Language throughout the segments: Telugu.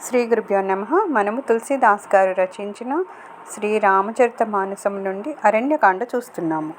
శ్రీ గురుభ్యో నమః. మనము తులసీదాస్ గారు రచించిన శ్రీరామచరితమానసం నుండి అరణ్యకాండ చూస్తున్నాము.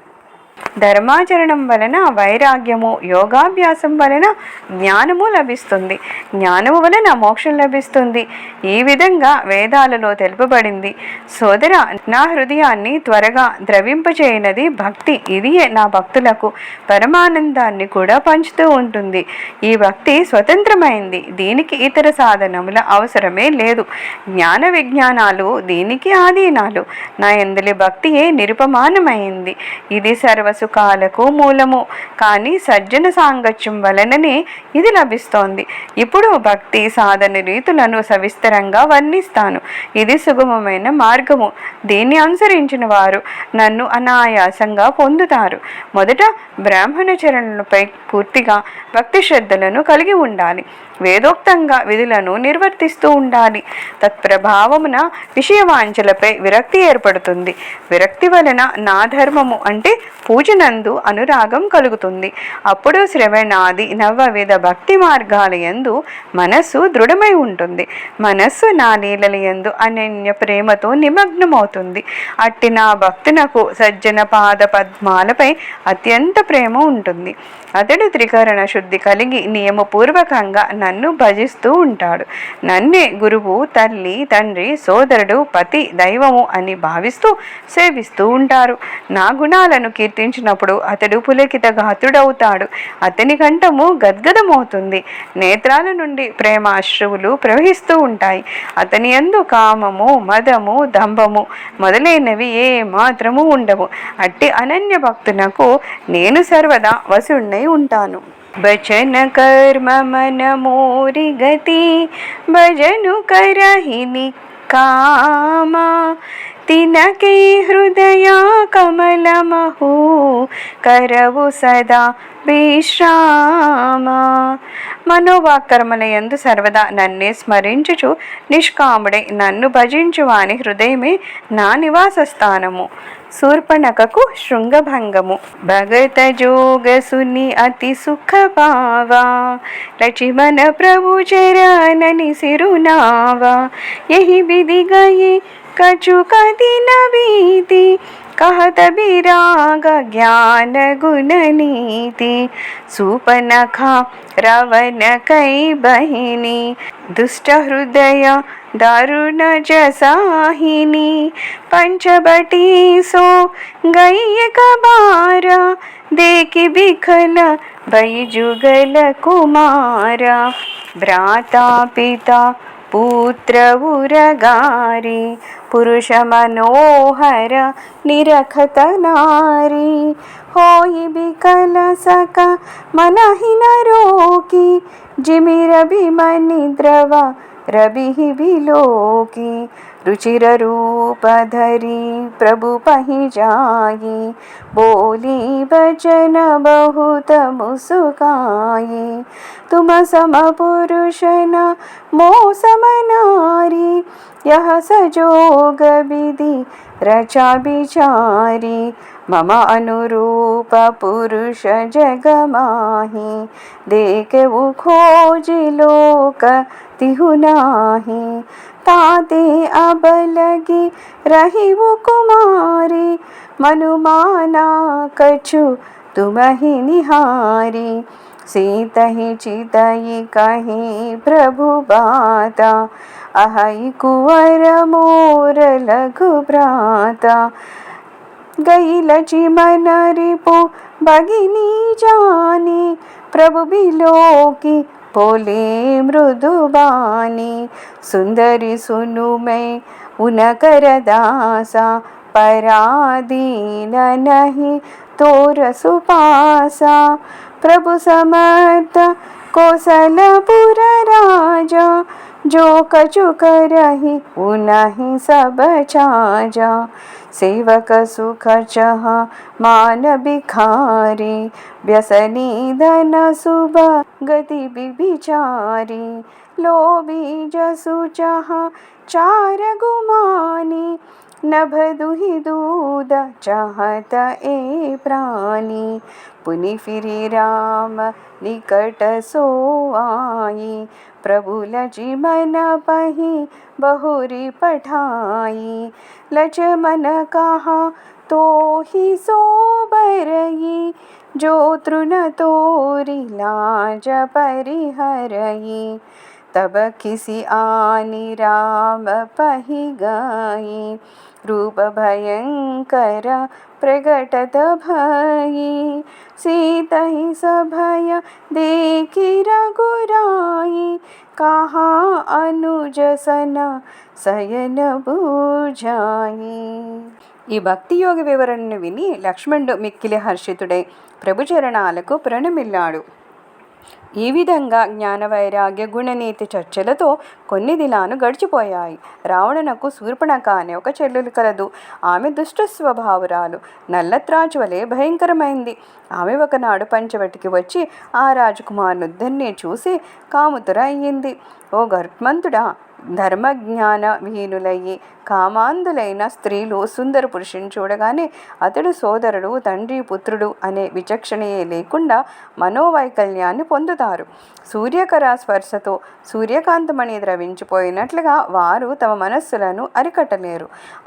ధర్మాచరణం వలన వైరాగ్యము, యోగాభ్యాసం వలన జ్ఞానము లభిస్తుంది. జ్ఞానము వలన మోక్షం లభిస్తుంది. ఈ విధంగా వేదాలలో తెలుపబడింది. సోదర, నా హృదయాన్ని త్వరగా ద్రవింపచేయనది భక్తి. ఇది నా భక్తులకు పరమానందాన్ని కూడా పంచుతూ ఉంటుంది. ఈ భక్తి స్వతంత్రమైంది. దీనికి ఇతర సాధనముల అవసరమే లేదు. జ్ఞాన విజ్ఞానాలు దీనికి ఆధీనాలు. నా యందలి భక్తియే నిరుపమానమైంది. ఇది సర్వసుఖాలకు మూలము. కానీ సజ్జన సాంగత్యం వలననే ఇది లభిస్తోంది. ఇప్పుడు భక్తి సాధన రీతులను సవిస్తరంగా వర్ణిస్తాను. ఇది సుగమమైన మార్గము. దీన్ని అనుసరించిన వారు నన్ను అనాయాసంగా పొందుతారు. మొదట బ్రాహ్మణ చరణలపై పూర్తిగా భక్తి శ్రద్ధలను కలిగి ఉండాలి. వేదోక్తంగా విధులను నిర్వర్తిస్తూ ఉండాలి. తత్ప్రభావమున విషయవాంఛలపై విరక్తి ఏర్పడుతుంది. విరక్తి వలన నా ధర్మము అంటే పూజనందు అనురాగం కలుగుతుంది. అప్పుడు శ్రవణాది నవవిధ భక్తి మార్గాల యందు మనస్సు దృఢమై ఉంటుంది. మనస్సు నా లీలల యందు అనన్య ప్రేమతో నిమగ్నమవుతుంది. అట్టి నా భక్తునకు సజ్జన పాద పద్మాలపై అత్యంత ప్రేమ ఉంటుంది. అతడు త్రికరణ శుద్ధి కలిగి నియమపూర్వకంగా నన్ను భజిస్తూ ఉంటాడు. నన్నే గురువు, తల్లి, తండ్రి, సోదరుడు, పతి, దైవము అని భావిస్తూ సేవిస్తూ ఉంటారు. నా గుణాలను కీర్తించినప్పుడు అతడు పులకిత గాత్రుడవుతాడు. అతని కంఠము గద్గదమవుతుంది. నేత్రాల నుండి ప్రేమాశ్రువులు ప్రవహిస్తూ ఉంటాయి. అతని యందు కామము, మదము, దంభము మొదలైనవి ఏ మాత్రము ఉండవు. అట్టి అనన్య భక్తునకు నేను సర్వదా వసుణ్ణై ఉంటాను. భజన కర్మ మన మోరి గతి, భజను కరహిని కామా, తినకే హృదయ కమలమహు, కరవు సదా విశ్రామ. మనోవాకర్మల యందు సర్వదా నన్నే స్మరించుచు నిష్కాముడై నన్ను భజించు వాని హృదయమే నా నివాస స్థానము. శూర్పణఖకు శృంగభంగము. భగత జోగసుని అతి సుఖ భావా, రచిమన ప్రభు చరణని సిరునావా. యహి విధి గయి कछु कति न बीती, कहत विराग ज्ञान गुण नीति. सूपनखा रवन कई बहिनी, दुष्ट हृदय दारुण जसाहिनी. पंचबटी सो गई एक बारा, देखी बिखल भई जुगल कुमारा. भ्राता पिता पुत्र उरगारी, पुरुष मनोहर निरखत नारी. होई बिकल सका मनहि न रोकी, जिमिर बिमनि द्रवा रबिहि बिलोकी. रुचिर रूप धरी प्रभु पहि जाई, बोली वचन बहुत मुस्काई. तुम सम पुरुष न मो सम नारी, यह सजोग विधि रचा बिचारी. मम अनुरूप पुरुष जग माही, देखु खोज लोक तिहु नाही. ताते अब लगी रही वो कुमारी, मनुमाना कछु तुम ही निहारी. सीतहि चितहि कही प्रभु बाता, अहै कुंवर मोर लघु भ्राता. गई लक्ष्मण रिपु भगिनी जानी, प्रभु बिलोकी बोले मृदुबानी. सुंदरी सुनु मैं उन कर दासा, पराधीन नहीं तोर सुपासा. प्रभु समर्थ कौशलपुर राजा, जो कछु करहि उनहि सब छाजा. सेवक सुख चह मान भिखारी, व्यसनी धन शुभ गति बिचारी. लोभी जसु चह चार गुमानी, नभ दुहि दूध चाहत ए प्राणी। पुनि फिरि राम निकट सो आई, प्रभु लची मन पही बहुरी पठाई। लक्ष्मण कहा तो ही सो बरई, जो तृण तोरी लाज परिहरई। तब किसी आनी राम पही गई, रूप भयंकर प्रगटत भई। सीतहि सभय देखी रघुराई, कहा अनुज सन శయన భుజాయి. ఈ భక్తి యోగ వివరణను విని లక్ష్మణుడు మిక్కిలి హర్షితుడై ప్రభుచరణాలకు ప్రణమిల్లాడు. ఈ విధంగా జ్ఞానవైరాగ్య గుణనీతి చర్చలతో కొన్ని దినాలు గడిచిపోయాయి. రావణునకు శూర్పణఖ అనే ఒక చెల్లెలు కలదు. ఆమె దుష్ట స్వభావురాలు, నల్లత్రాజు వలె భయంకరమైంది. ఆమె ఒకనాడు పంచవటికి వచ్చి ఆ రాజకుమారునిద్దరినీ చూసి కాముతుర అయ్యింది. ఓ గర్భమంతుడా, ధర్మజ్ఞాన విహీనులయ్యి కామాంధులైన స్త్రీలు సుందర పురుషుని చూడగానే అతడు సోదరుడు, తండ్రి, పుత్రుడు అనే విచక్షణయే లేకుండా మనోవైకల్యాన్ని పొందుతారు. సూర్యకర స్పర్శతో సూర్యకాంతమణి ద్రవించిపోయినట్లుగా వారు తమ మనస్సులను అరికట్టలేరు.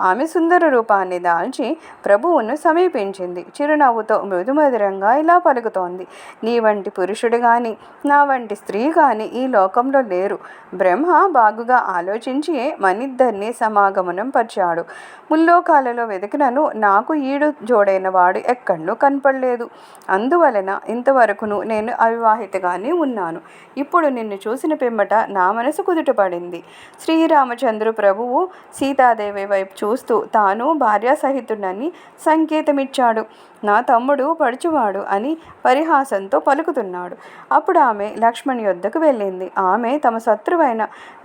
ఆమె సుందర రూపాన్ని దాల్చి ప్రభువును సమీపించింది. చిరునవ్వుతో మృదుమధురంగా ఇలా పలుకుతోంది: నీ వంటి పురుషుడు గాని, నా వంటి స్త్రీ గాని ఈ లోకంలో లేరు. బ్రహ్మ బాగుగా ఆలోచించి మనిద్దరినీ సమాగమనం పరిచాడు. ముల్లోకాలలో వెతికినను నాకు ఈడు జోడైన వాడు ఎక్కడూ కనపడలేదు. అందువలన ఇంతవరకును నేను అవివాహితగానే ఉన్నాను. ఇప్పుడు నిన్ను చూసిన పిమ్మట నా మనసు కుదుటపడింది. శ్రీరామచంద్రు ప్రభువు సీతాదేవి వైపు చూస్తూ తాను భార్యాసహితుడని సంకేతమిచ్చాడు. నా తమ్ముడు పడుచువాడు అని పరిహాసంతో పలుకుతున్నాడు. అప్పుడు ఆమె లక్ష్మణి యొద్దకు వెళ్ళింది. ఆమె తమ శత్రువైన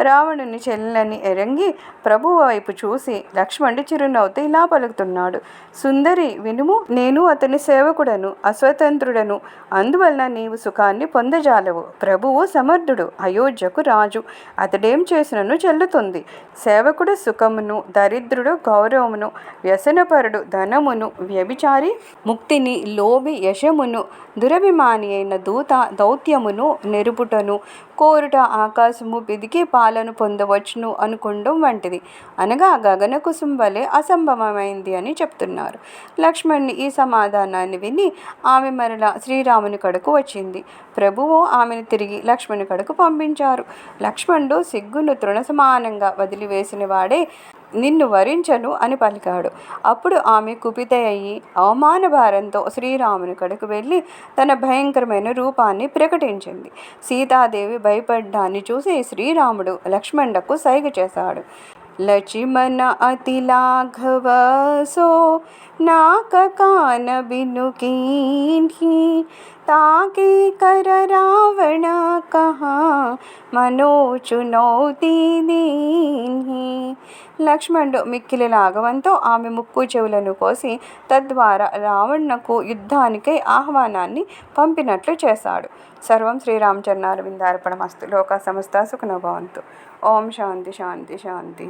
రావణుని చెల్లెలని ఎరంగి ప్రభువు వైపు చూసి లక్ష్మణుడి చిరునవ్వుతో ఇలా పలుకుతున్నాడు: సుందరి వినుము, నేను అతని సేవకుడను, అస్వతంత్రుడను. అందువలన నీవు సుఖాన్ని పొందజాలవు. ప్రభువు సమర్థుడు, అయోధ్యకు రాజు. అతడేం చేసినను చెల్లుతుంది. సేవకుడు సుఖమును, దరిద్రుడు గౌరవమును, వ్యసనపరుడు ధనమును, వ్యభిచారి ముక్తిని, లోభి యశమును, దురభిమాని అయిన దూత దౌత్యమును, నెరుపుటను, కోరుట ఆకాశము పిదికి పాలను పొందవచ్చును అనుకుండం వంటిది. అనగా గగన కుసుం వలె అసంభవమైంది అని చెప్తున్నారు. లక్ష్మణుని ఈ సమాధానాన్ని విని ఆమె మరలా శ్రీరాముని కడకు వచ్చింది. ప్రభువు ఆమెను తిరిగి లక్ష్మణుని కడకు పంపించారు. లక్ష్మణుడు సిగ్గును తృణ సమానంగా వదిలివేసిన వాడే నిన్ను వరించను అని పలికాడు. అప్పుడు ఆమె కుపిత అయ్యి అవమాన భారంతో శ్రీరాముని కడకు వెళ్ళి తన భయంకరమైన రూపాన్ని ప్రకటించింది. సీతాదేవి భయపడ్డాన్ని చూసి శ్రీరాముడు లక్ష్మణులకు సైగ చేశాడు. లక్ష్మణ అతి లాఘవ సో నాక కాన బిను कीन्ही, ताके कर रावण कहा మనో చునౌతి దీన్హి. లక్ష్మణుడు మిక్కిలి లాఘవంతో ఆమె ముక్కు చెవులను కోసి తద్వారా రావణునకు యుద్ధానికై ఆహ్వానాన్ని పంపినట్లు చేశాడు. సర్వం శ్రీరామచరణారవిందార్పణమస్తు. లోకా సమస్తా సుఖినో భవంతు. ఓం శాంతి శాంతి శాంతి.